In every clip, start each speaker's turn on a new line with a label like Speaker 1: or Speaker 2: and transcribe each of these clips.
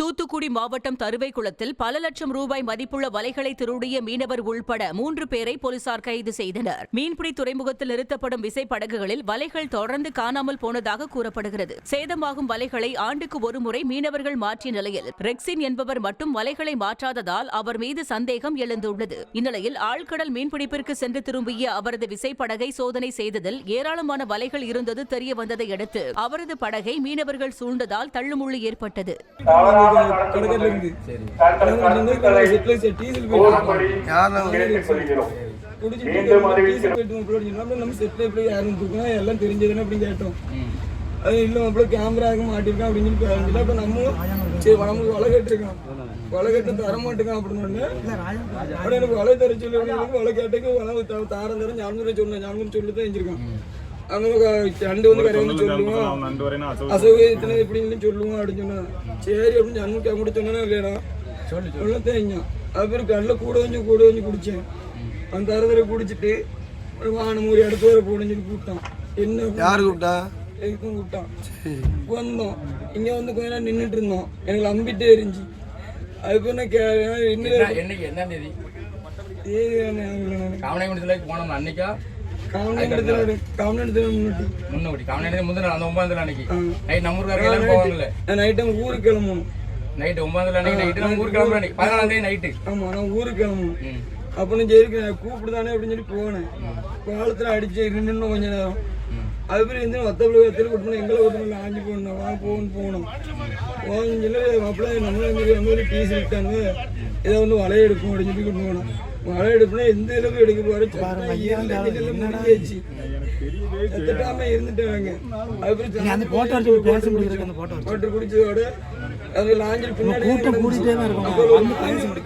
Speaker 1: தூத்துக்குடி மாவட்டம் தருவைக்குளத்தில் பல லட்சம் ரூபாய் மதிப்புள்ள வலைகளை திருடிய மீனவர் உள்பட 3 பேரை போலீசார் கைது செய்தனர். மீன்பிடி துறைமுகத்தில் நிறுத்தப்படும் விசைப்படகுகளில் வலைகள் தொடர்ந்து காணாமல் போனதாக கூறப்படுகிறது. சேதமாகும் வலைகளை ஆண்டுக்கு ஒருமுறை மீனவர்கள் மாற்றிய நிலையில் ரெக்சின் என்பவர் மட்டும் வலைகளை மாற்றாததால் அவர் மீது சந்தேகம் எழுந்துள்ளது. இந்நிலையில் ஆழ்கடல் மீன்பிடிப்பிற்கு சென்று திரும்பிய அவரது விசைப்படகை சோதனை செய்ததில் ஏராளமான வலைகள் இருந்தது தெரியவந்ததை அடுத்து அவரது படகை மீனவர்கள் சூழ்ந்ததால் தள்ளுமுள்ளு ஏற்பட்டது.
Speaker 2: கேமராக மாட்டிருக்கான் அப்படின்னு சொல்லி நம்ம சரி நமக்கு வலை கட்டிருக்கான், வலை கட்டு தர மாட்டேங்க அப்படின்னு எனக்கு வலை தர சொல்லி வலை கேட்டுக்கு வலை தாரம் தரம் ஞாபகம் சொல்லி தான் செஞ்சிருக்கான். அங்கே ரெண்டு வந்து கரை வந்து சொல்லுவோம், அசௌகரியத்தின எப்படின்னு சொல்லுவோம் அப்படின்னு சொன்னா சரி அப்படின்னு ஜன்மக்கா கூட சொன்னா இல்லையா சொல்ல தெரியும். அப்புறம் கடல கூட கொஞ்சம் குடிச்சேன். அந்த தரதரை குடிச்சிட்டு வானம் ஒரு இடத்து வர போடுன்னு சொல்லி கூப்பிட்டான். என்ன யாரு கூப்பிட்டா? எதுக்கும் கூப்பிட்டான். வந்தோம் இங்க வந்து கொஞ்ச நேரம் நின்றுட்டு இருந்தோம். எனக்கு அம்பிட்டே இருந்துச்சு. அதுக்கு என்ன என்ன தேதி போனோம் அன்னைக்கா ஊருக்கு கிளம்பணும். அப்படின்னு சரி கூப்பிடுதானே அப்படின்னு சொல்லி போனேன். பாலத்துல அடிச்சு நின்று கொஞ்ச நேரம். அதுக்கப்புறம் வந்து மற்றபடி கூட்டு எங்களை கூட்டு ஆஞ்சி போடணும் வாங்க போகணும் போகணும்னு சொல்லி மாப்பிள்ள நம்மளும் டீசல் விட்டானு இதை வந்து வலையை எடுக்கும் அப்படின்னு சொல்லி கூட்டு போனோம். மழை எடுப்புனா எந்த அளவுக்கு எடுக்க போறேச்சு எத்தட்டாம இருந்துட்டாங்க. போட்டு குடிச்சதோட அது லாஞ்சில் பின்னாடி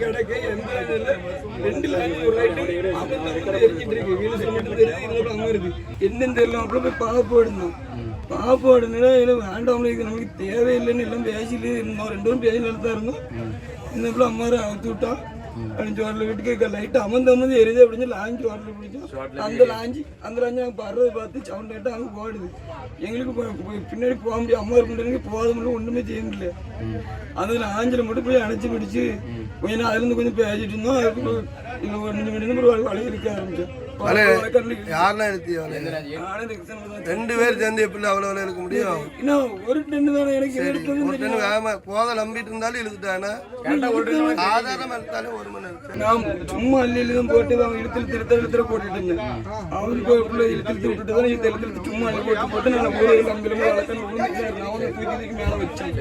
Speaker 2: கிடக்கு. ரெண்டு லாஞ்ச் ஒரு எரிஞ்சிட்டு இருக்கு. வீடு மட்டும் தெரியுது அங்க இருக்கு. என்னன்னு தெரியல. அப்புறம் போய் பாப்பாடுனா வேண்டாம் நமக்கு தேவையில்லைன்னு எல்லாம் பேசிட்டு இருந்தோம். 2 பேரும் பேசிட்டு தான் இருந்தோம். இந்த அம்மாரை அவுத்து விட்டோம். வீட்டுக்கு லைட்டு அமர்ந்து எரியுது அப்படின்னு லாஞ்சி வாட்டர் பிடிச்சோம். அந்த லாஞ்சி அங்கே பறவை பார்த்து சவுண்ட் கேட்டு அங்கே போடுது. எங்களுக்கு பின்னாடி போக முடியும். அம்மா இருக்கிட்ட போகாத முடியும், ஒன்றுமே செய்ய முடியல. அந்த லாஞ்சில் மட்டும் போய் அணைச்சி பிடிச்சி கொஞ்சம் நேரம் அதுலேருந்து கொஞ்சம் பேசிட்டு இருந்தோம். அதுக்கு ஒரு 2 மணி வழி இருக்க ஆரம்பிச்சோம்.
Speaker 3: ரெண்டு பேர் சேர்ந்து எப்படி அவ்வளவு இருக்க முடியும்?
Speaker 2: ஒரு டென்னு தானே எனக்கு
Speaker 3: போத நம்பிட்டு இருந்தாலும் இழுத்துட்டானே. ஆதாரம் எடுத்தாலும் 1 மணி நேரம்
Speaker 2: நான் சும்மா அள்ளிதான் போட்டு இழுத்துல போட்டுட்டு இருந்தேன். அவருக்கு இழுத்து விட்டுட்டு தான் இழுத்து சும்மா அள்ளி போட்டு நான் நம்பிலும் வளர்க்கணும் மேல வச்சேன்.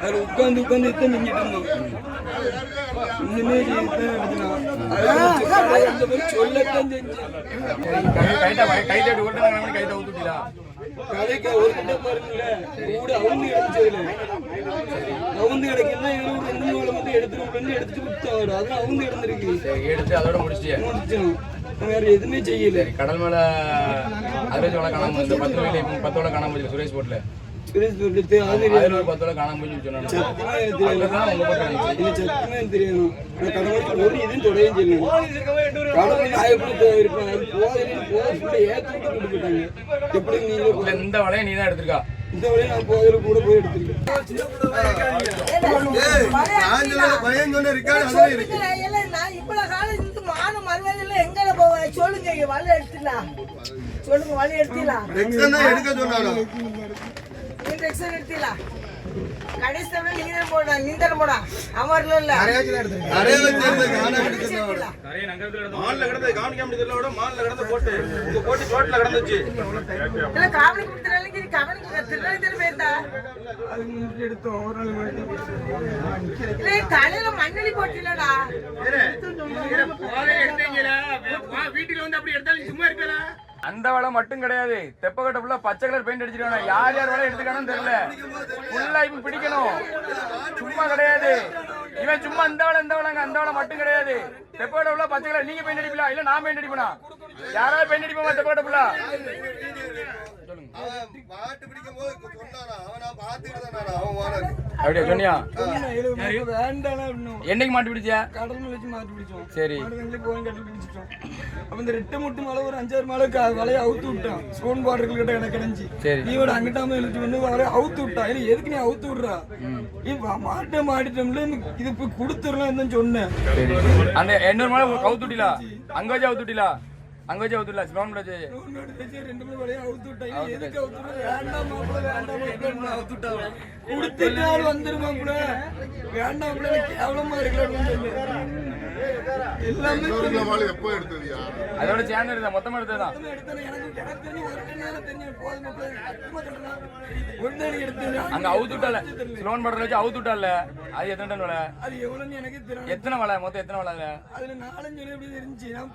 Speaker 2: அதில் உட்காந்து இத்தனை நின்றுட்டு இருந்தோம். இன்னுமே சொல்லத்தான் செஞ்சேன். கதைக்கு ஒரு கிட்ட பாருங்கள கூட அவுந்து கிடைச்சதுல அவுந்து கிடைக்குன்னா எடுத்துட்டு விட்டாரு. அதான் அவுந்து கிடந்திருக்கு.
Speaker 4: எடுத்து அதோட முடிச்சிட்டோம்.
Speaker 2: வேற எதுவுமே செய்யல.
Speaker 4: கடல் மேல அறுபது காணாம 10 காணாம போச்சு. சுரேஷ் போட்ல இந்த வலையை நீ தான் எடுத்திருக்கா. இந்த வலையை நான் போதில கூட போய் எடுத்திருக்கேன்.
Speaker 5: சொல்லுங்க வலை எடுத்துலாம். சொல்லுங்க வலை எடுத்துலாம். எடுக்கலாம். கடைசி நீதான் போடா நீந்தான போடா அவர்ல இல்ல
Speaker 3: நிறைய வச்சிருந்த காண பிடிச்சிருந்தா
Speaker 4: நிறைய நகரத்துல மால்ல கிடந்து காமிக்காம இதெல்லாம் விட மால்ல கிடந்து போட்டு உங்க போட்டு ரோட்ல கிடந்துச்சு
Speaker 5: இல்ல காவலி குடுத்துறாங்க நீ காவலி திருநெல்வேலி போயிருந்தா
Speaker 2: அது முன்னாடி எடுத்தோம் ஒரு நாள் முன்னாடி
Speaker 5: இல்ல தலையில மண்ணெளி போட்டிலடா
Speaker 4: வீட்டுல வந்து அப்படி எடுத்தாலும் சும்மா இருக்கல அந்த வலை மட்டும் கிடையாது தெப்பக்கட்ட ஃபுல்லா பச்சை கலர் பெயிண்ட் அடிச்சிருக்காங்க யார் யார் வலை எடுத்துக்கானு தெரியல ஃபுல்லா இப்ப பிடிக்கணும் சும்மா கிடையாது இவன் சும்மா இந்த வலைங்க அந்த வலை மட்டும் கிடையாது தெப்பக்கட்ட ஃபுல்லா பச்சை கலர் நீங்க பெயிண்ட் அடிப்பீங்களா இல்ல நான் பெயிண்ட் அடிப்பேனா யாராவது பெயிண்ட் அடிப்போமா தெப்பக்கட்ட ஃபுல்லா
Speaker 3: பாட்டு பிடிக்கும் போது சொன்னானா அவனா பாத்துக்கிட்டு அவன் ஓனர்
Speaker 4: அப்படியே சொன்னியா
Speaker 2: வேண்டாம்
Speaker 4: என்னைக்கு மாட்டு பிடிச்சா
Speaker 2: கடல் வச்சு மாட்டி பிடிச்சோம்
Speaker 4: சரி
Speaker 2: கோயில் கடல் பிடிச்சிட்டோம் அப்ப இந்த ரெட்டை முட்டு மலை ஒரு 5-6 மலை வலையை அவுத்து விட்டான் ஸ்டோன் பார்டர்கள் கிட்ட எனக்கு கிடைஞ்சி
Speaker 4: சரி
Speaker 2: நீவோட அங்கிட்டாம இழுத்து வந்து வலையை அவுத்து விட்டான் ஏன்னா எதுக்கு நீ அவுத்து விடுறா மாட்டிட்டோம்ல இது போய் கொடுத்துடலாம் சொன்னேன்
Speaker 4: சரி அந்த 800 மலை கவுத்துட்டிலா அங்க வச்சு அவுத்துட்டிலா அங்க வச்சு அவுத்துடல ஸ்லோன் வச்சு
Speaker 2: 2 மணி வலையை அவுத்து விட்டான் எதுக்கு அவுத்து வேண்டாம் மாப்பிள்ள வேண்டாம் அவுத்து விட்டாங்க கொடுத்துட்டாலும் வந்துருமாப்பிள்ள வேண்டாம் கேவலமா இருக்கலாம் எல்லாமே
Speaker 3: எப்போ எடுத்தது
Speaker 4: அதோட சேர்ந்து எடுத்தா மொத்தமா எடுத்ததான் அங்க அவுத்துட்டால ஸ்லோன் பட்டர் வச்சு அவுத்துட்டால அது எத்தனை டன் வலை
Speaker 2: அது எவ்வளவுன்னு எனக்கு தெரியும்
Speaker 4: எத்தனை வலை மொத்தம் எத்தனை வலை
Speaker 2: அதுல 4-5 எப்படி இருந்துச்சு நான்